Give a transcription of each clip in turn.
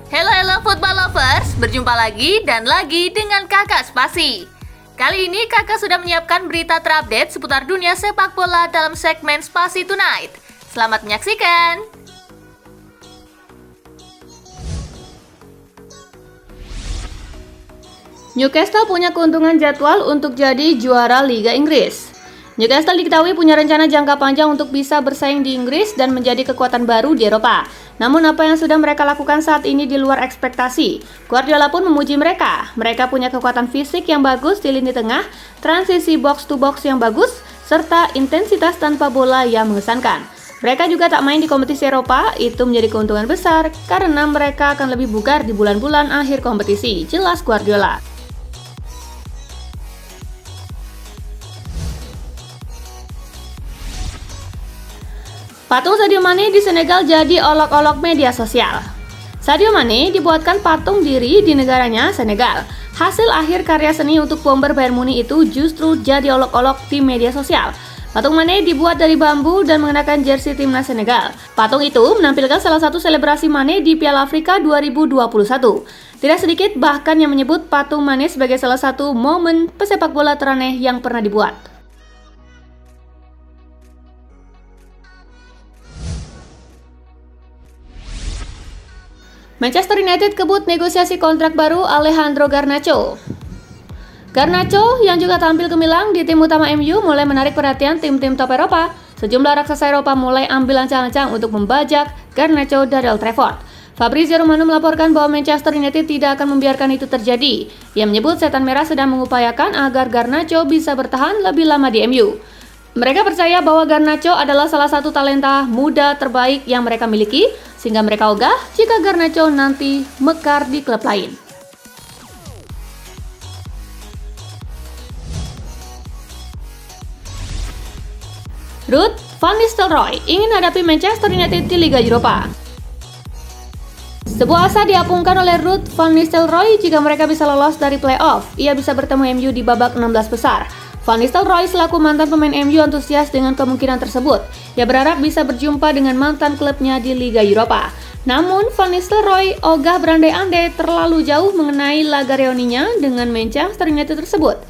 Halo football lovers, berjumpa lagi dan lagi dengan Kakak Spasi. Kali ini Kakak sudah menyiapkan berita terupdate seputar dunia sepak bola dalam segmen Spasi Tonight. Selamat menyaksikan. Newcastle punya keuntungan jadwal untuk jadi juara Liga Inggris. Newcastle diketahui punya rencana jangka panjang untuk bisa bersaing di Inggris dan menjadi kekuatan baru di Eropa. Namun apa yang sudah mereka lakukan saat ini di luar ekspektasi. Guardiola pun memuji mereka. Mereka punya kekuatan fisik yang bagus di lini tengah, transisi box to box yang bagus, serta intensitas tanpa bola yang mengesankan. Mereka juga tak main di kompetisi Eropa, itu menjadi keuntungan besar karena mereka akan lebih bugar di bulan-bulan akhir kompetisi, jelas Guardiola. Patung Sadio Mane di Senegal jadi olok-olok media sosial. Sadio Mane dibuatkan patung diri di negaranya, Senegal. Hasil akhir karya seni untuk bomber Bayern Munich itu justru jadi olok-olok di media sosial. Patung Mane dibuat dari bambu dan mengenakan jersey timnas Senegal. Patung itu menampilkan salah satu selebrasi Mane di Piala Afrika 2021. Tidak sedikit bahkan yang menyebut patung Mane sebagai salah satu momen pesepak bola teraneh yang pernah dibuat. Manchester United kebut negosiasi kontrak baru Alejandro Garnacho. Garnacho yang juga tampil gemilang di tim utama MU mulai menarik perhatian tim-tim top Eropa. Sejumlah raksasa Eropa mulai ambil ancang-ancang untuk membajak Garnacho dari Old Trafford. Fabrizio Romano melaporkan bahwa Manchester United tidak akan membiarkan itu terjadi. Ia menyebut setan merah sedang mengupayakan agar Garnacho bisa bertahan lebih lama di MU. Mereka percaya bahwa Garnacho adalah salah satu talenta muda terbaik yang mereka miliki, sehingga mereka ogah jika Garnacho nanti mekar di klub lain. Ruud van Nistelrooy ingin hadapi Manchester United di Liga Eropa. Sebuah asa diapungkan oleh Ruud van Nistelrooy jika mereka bisa lolos dari playoff. Ia bisa bertemu MU di babak 16 besar. Van Nistelrooy selaku mantan pemain MU antusias dengan kemungkinan tersebut. Ia berharap bisa berjumpa dengan mantan klubnya di Liga Eropa. Namun, Van Nistelrooy ogah berandai-andai terlalu jauh mengenai laga reuninya dengan Manchester United tersebut.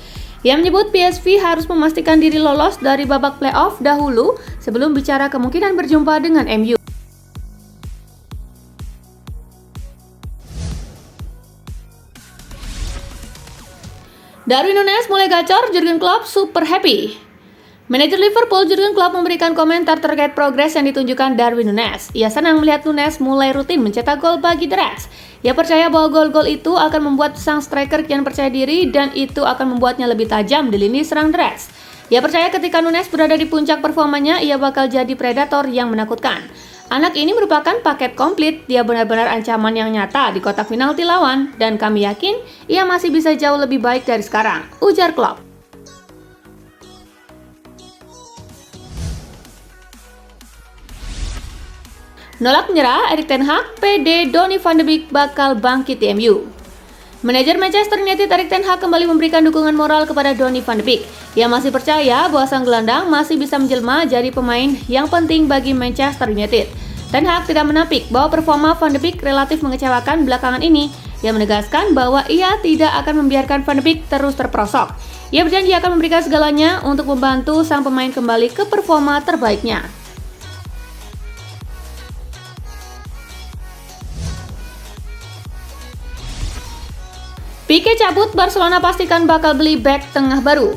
Ia menyebut PSV harus memastikan diri lolos dari babak playoff dahulu sebelum bicara kemungkinan berjumpa dengan MU. Darwin Núñez mulai gacor, Jurgen Klopp super happy. Manajer Liverpool Jurgen Klopp memberikan komentar terkait progres yang ditunjukkan Darwin Núñez. Ia senang melihat Núñez mulai rutin mencetak gol bagi The Reds. Ia percaya bahwa gol-gol itu akan membuat sang striker kian percaya diri dan itu akan membuatnya lebih tajam di lini serang The Reds. Ia percaya ketika Núñez berada di puncak performanya, ia bakal jadi predator yang menakutkan. Anak ini merupakan paket komplit, dia benar-benar ancaman yang nyata di kotak penalti lawan, dan kami yakin ia masih bisa jauh lebih baik dari sekarang, ujar Klopp. Nolak menyerah, Erik ten Hag, PD Donny van de Beek bakal bangkit di MU. Manajer Manchester United Erik ten Hag kembali memberikan dukungan moral kepada Donny van de Beek. Ia masih percaya bahwa sang gelandang masih bisa menjelma jadi pemain yang penting bagi Manchester United. Ten Hag tidak menampik bahwa performa Van de Beek relatif mengecewakan belakangan ini. Ia menegaskan bahwa ia tidak akan membiarkan Van de Beek terus terperosok. Ia berjanji akan memberikan segalanya untuk membantu sang pemain kembali ke performa terbaiknya. Pique cabut, Barcelona pastikan bakal beli bek tengah baru.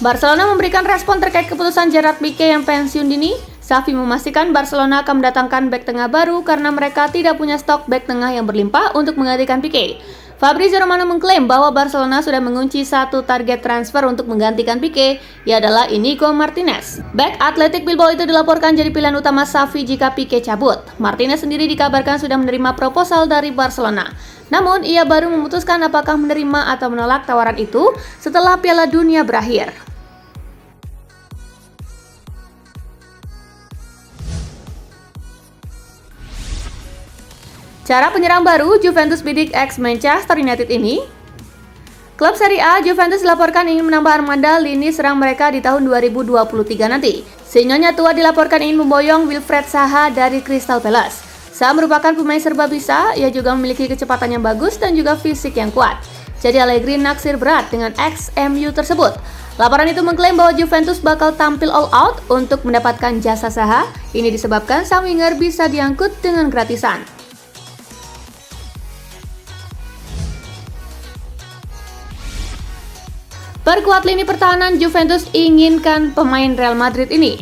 Barcelona memberikan respon terkait keputusan Gerard Pique yang pensiun dini. Xavi memastikan Barcelona akan mendatangkan bek tengah baru karena mereka tidak punya stok bek tengah yang berlimpah untuk menggantikan Pique. Fabrizio Romano mengklaim bahwa Barcelona sudah mengunci satu target transfer untuk menggantikan Pique, ia adalah Inigo Martinez. Bek Athletic Bilbao itu dilaporkan jadi pilihan utama Xavi jika Pique cabut. Martinez sendiri dikabarkan sudah menerima proposal dari Barcelona. Namun, ia baru memutuskan apakah menerima atau menolak tawaran itu setelah Piala Dunia berakhir. Cara penyerang baru Juventus bidik ex Manchester United ini. Klub Serie A Juventus dilaporkan ingin menambah armada lini serang mereka di tahun 2023 nanti. Si nyonya tua dilaporkan ingin memboyong Wilfried Zaha dari Crystal Palace. Zaha merupakan pemain serba bisa, ia juga memiliki kecepatan yang bagus dan juga fisik yang kuat. Jadi Allegri naksir berat dengan ex-MU tersebut. Laporan itu mengklaim bahwa Juventus bakal tampil all out untuk mendapatkan jasa Zaha. Ini disebabkan sang winger bisa diangkut dengan gratisan. Perkuat lini pertahanan Juventus inginkan pemain Real Madrid ini.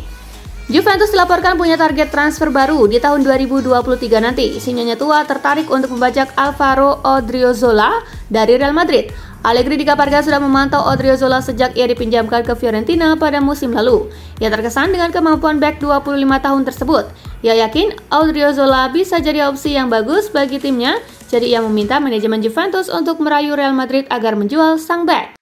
Juventus dilaporkan punya target transfer baru di tahun 2023 nanti. Si nyonya tua tertarik untuk membajak Alvaro Odriozola dari Real Madrid. Allegri dikabarkan sudah memantau Odriozola sejak ia dipinjamkan ke Fiorentina pada musim lalu. Ia terkesan dengan kemampuan bek 25 tahun tersebut. Ia yakin Odriozola bisa jadi opsi yang bagus bagi timnya, jadi ia meminta manajemen Juventus untuk merayu Real Madrid agar menjual sang bek.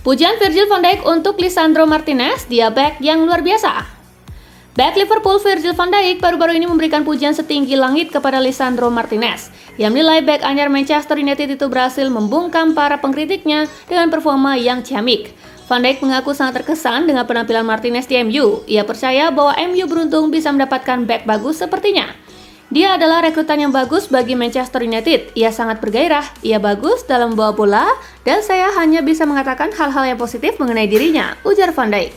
Pujian Virgil van Dijk untuk Lisandro Martinez, dia bek yang luar biasa. Bek Liverpool Virgil van Dijk baru-baru ini memberikan pujian setinggi langit kepada Lisandro Martinez. Ia menilai bek anyar Manchester United itu berhasil membungkam para pengkritiknya dengan performa yang ciamik. Van Dijk mengaku sangat terkesan dengan penampilan Martinez di MU. Ia percaya bahwa MU beruntung bisa mendapatkan bek bagus sepertinya. Dia adalah rekrutan yang bagus bagi Manchester United. Ia sangat bergairah, ia bagus dalam membawa bola, dan saya hanya bisa mengatakan hal-hal yang positif mengenai dirinya, ujar Van Dijk.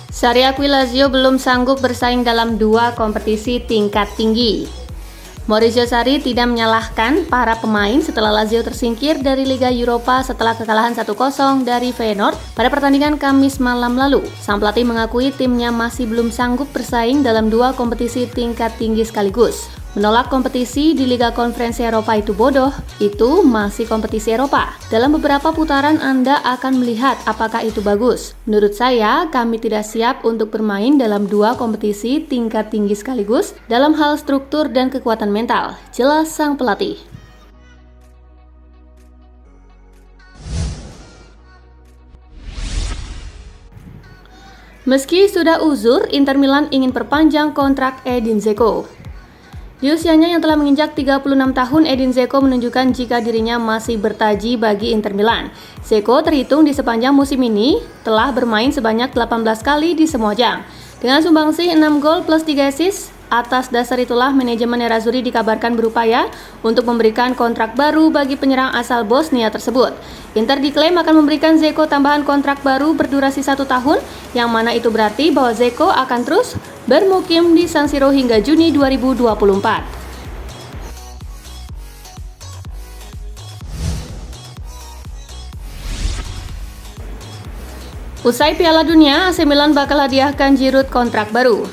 Sarri akui Lazio belum sanggup bersaing dalam dua kompetisi tingkat tinggi. Maurizio Sarri tidak menyalahkan para pemain setelah Lazio tersingkir dari Liga Eropa setelah kekalahan 1-0 dari Feyenoord pada pertandingan Kamis malam lalu. Sang pelatih mengakui timnya masih belum sanggup bersaing dalam dua kompetisi tingkat tinggi sekaligus. Menolak kompetisi di Liga Konferensi Eropa itu bodoh, itu masih kompetisi Eropa. Dalam beberapa putaran Anda akan melihat apakah itu bagus. Menurut saya, kami tidak siap untuk bermain dalam dua kompetisi tingkat tinggi sekaligus dalam hal struktur dan kekuatan mental, jelas sang pelatih. Meski sudah uzur, Inter Milan ingin perpanjang kontrak Edin Dzeko. Di usianya yang telah menginjak 36 tahun, Edin Dzeko menunjukkan jika dirinya masih bertaji bagi Inter Milan. Dzeko terhitung di sepanjang musim ini telah bermain sebanyak 18 kali di semua ajang. Dengan sumbangsih 6 gol plus 3 assist, atas dasar itulah manajemen Nerazzurri dikabarkan berupaya untuk memberikan kontrak baru bagi penyerang asal Bosnia tersebut. Inter diklaim akan memberikan Dzeko tambahan kontrak baru berdurasi 1 tahun, yang mana itu berarti bahwa Dzeko akan terus bermukim di San Siro hingga Juni 2024. Usai Piala Dunia, AC Milan bakal hadiahkan Giroud kontrak baru.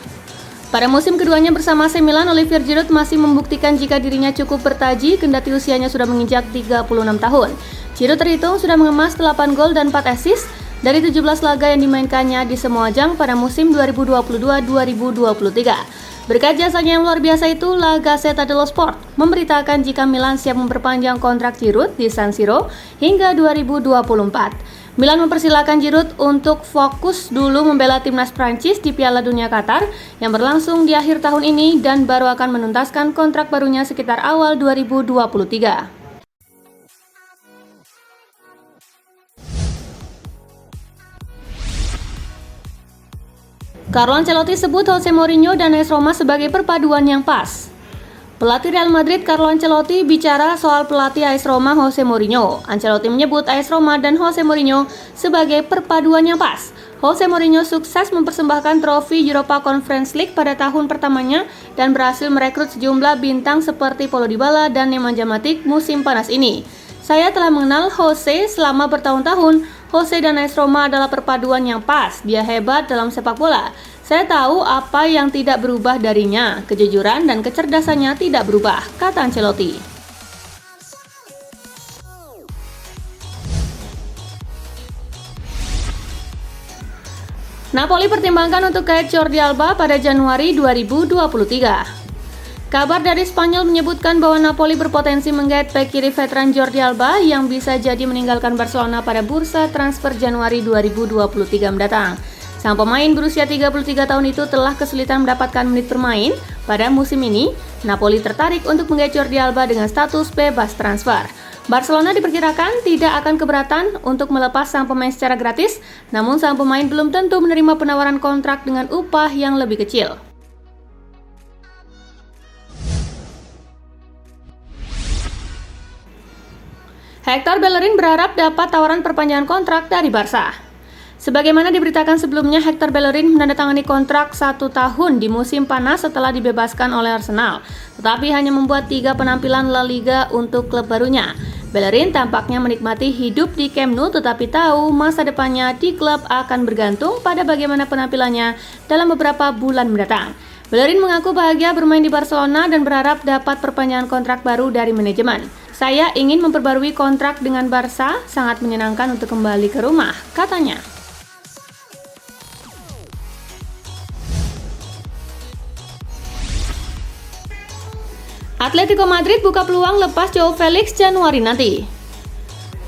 Pada musim keduanya bersama AC Milan, Olivier Giroud masih membuktikan jika dirinya cukup bertaji kendati usianya sudah menginjak 36 tahun. Giroud terhitung sudah mengemas 8 gol dan 4 assist dari 17 laga yang dimainkannya di semua ajang pada musim 2022-2023. Berkat jasanya yang luar biasa itu, La Gazzetta dello Sport memberitakan jika Milan siap memperpanjang kontrak Giroud di San Siro hingga 2024. Milan mempersilahkan Giroud untuk fokus dulu membela timnas Prancis di Piala Dunia Qatar yang berlangsung di akhir tahun ini dan baru akan menuntaskan kontrak barunya sekitar awal 2023. Carlo Ancelotti sebut Jose Mourinho dan AS Roma sebagai perpaduan yang pas. Pelatih Real Madrid Carlo Ancelotti bicara soal pelatih AS Roma Jose Mourinho. Ancelotti menyebut AS Roma dan Jose Mourinho sebagai perpaduan yang pas. Jose Mourinho sukses mempersembahkan trofi Europa Conference League pada tahun pertamanya dan berhasil merekrut sejumlah bintang seperti Paulo Dybala dan Nemanja Matic musim panas ini. Saya telah mengenal Jose selama bertahun-tahun. Jose dan AS Roma adalah perpaduan yang pas. Dia hebat dalam sepak bola. Saya tahu apa yang tidak berubah darinya, kejujuran dan kecerdasannya tidak berubah, kata Ancelotti. Napoli pertimbangkan untuk kait Jordi Alba pada Januari 2023. Kabar dari Spanyol menyebutkan bahwa Napoli berpotensi menggait bek kiri veteran Jordi Alba yang bisa jadi meninggalkan Barcelona pada bursa transfer Januari 2023 mendatang. Sang pemain berusia 33 tahun itu telah kesulitan mendapatkan menit bermain pada musim ini. Napoli tertarik untuk menggait Jordi Alba dengan status bebas transfer. Barcelona diperkirakan tidak akan keberatan untuk melepas sang pemain secara gratis, namun sang pemain belum tentu menerima penawaran kontrak dengan upah yang lebih kecil. Hector Bellerin berharap dapat tawaran perpanjangan kontrak dari Barca. Sebagaimana diberitakan sebelumnya, Hector Bellerin menandatangani kontrak 1 tahun di musim panas setelah dibebaskan oleh Arsenal, tetapi hanya membuat 3 penampilan La Liga untuk klub barunya. Bellerin tampaknya menikmati hidup di Camp Nou, tetapi tahu masa depannya di klub akan bergantung pada bagaimana penampilannya dalam beberapa bulan mendatang. Bellerin mengaku bahagia bermain di Barcelona dan berharap dapat perpanjangan kontrak baru dari manajemen. Saya ingin memperbarui kontrak dengan Barca, sangat menyenangkan untuk kembali ke rumah, katanya. Atletico Madrid buka peluang lepas Joao Felix Januari nanti.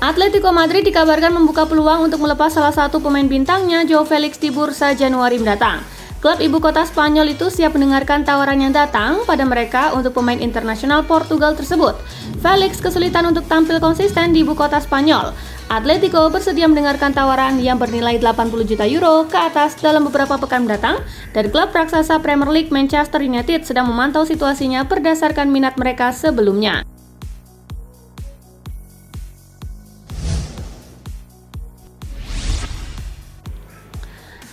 Atletico Madrid dikabarkan membuka peluang untuk melepas salah satu pemain bintangnya, Joao Felix, di bursa Januari mendatang. Klub ibu kota Spanyol itu siap mendengarkan tawaran yang datang pada mereka untuk pemain internasional Portugal tersebut. Felix kesulitan untuk tampil konsisten di ibu kota Spanyol. Atletico bersedia mendengarkan tawaran yang bernilai 80 juta euro ke atas dalam beberapa pekan mendatang, dan klub raksasa Premier League Manchester United sedang memantau situasinya berdasarkan minat mereka sebelumnya.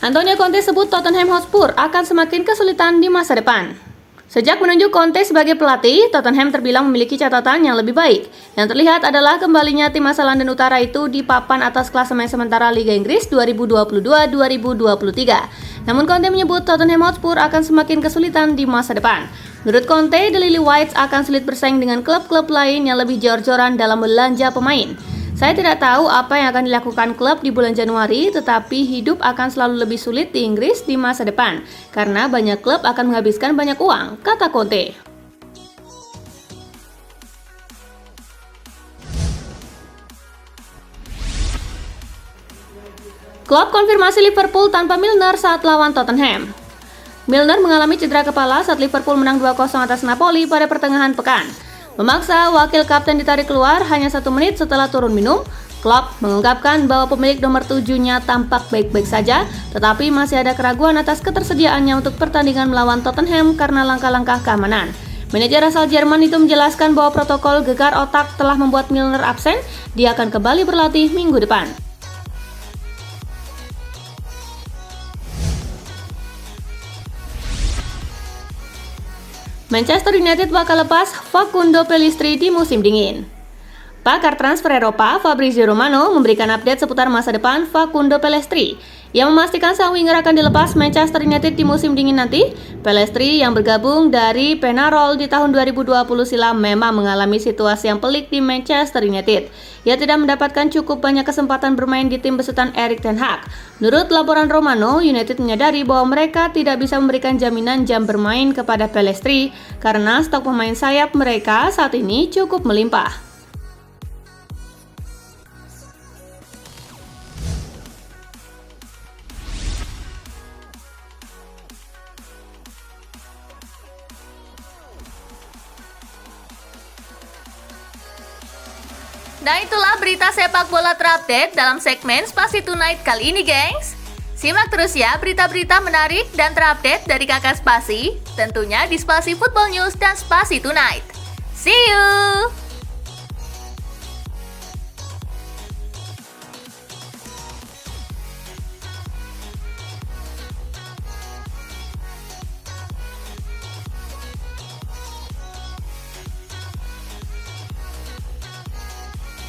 Antonio Conte sebut Tottenham Hotspur akan semakin kesulitan di masa depan. Sejak menunjuk Conte sebagai pelatih, Tottenham terbilang memiliki catatan yang lebih baik. Yang terlihat adalah kembalinya tim asal London Utara itu di papan atas klasemen sementara Liga Inggris 2022-2023. Namun Conte menyebut Tottenham Hotspur akan semakin kesulitan di masa depan. Menurut Conte, The Lily Whites akan sulit bersaing dengan klub-klub lain yang lebih jor-joran dalam belanja pemain. Saya tidak tahu apa yang akan dilakukan klub di bulan Januari, tetapi hidup akan selalu lebih sulit di Inggris di masa depan, karena banyak klub akan menghabiskan banyak uang, kata Conte. Klopp konfirmasi Liverpool tanpa Milner saat lawan Tottenham. Milner mengalami cedera kepala saat Liverpool menang 2-0 atas Napoli pada pertengahan pekan. Memaksa wakil kapten ditarik keluar hanya 1 menit setelah turun minum, Klopp mengungkapkan bahwa pemilik nomor 7-nya tampak baik-baik saja, tetapi masih ada keraguan atas ketersediaannya untuk pertandingan melawan Tottenham karena langkah-langkah keamanan. Manajer asal Jerman itu menjelaskan bahwa protokol gegar otak telah membuat Milner absen, dia akan kembali berlatih minggu depan. Manchester United bakal lepas Facundo Pellistri di musim dingin. Pakar transfer Eropa Fabrizio Romano memberikan update seputar masa depan Facundo Pellistri. Ia memastikan sang winger akan dilepas Manchester United di musim dingin nanti. Pellistri yang bergabung dari Penarol di tahun 2020 silam memang mengalami situasi yang pelik di Manchester United. Ia tidak mendapatkan cukup banyak kesempatan bermain di tim besutan Erik ten Hag. Menurut laporan Romano, United menyadari bahwa mereka tidak bisa memberikan jaminan jam bermain kepada Pellistri karena stok pemain sayap mereka saat ini cukup melimpah. Nah, itulah berita sepak bola terupdate dalam segmen Spasi Tonight kali ini, gengs. Simak terus ya berita-berita menarik dan terupdate dari Kakak Spasi, tentunya di Spasi Football News dan Spasi Tonight. See you!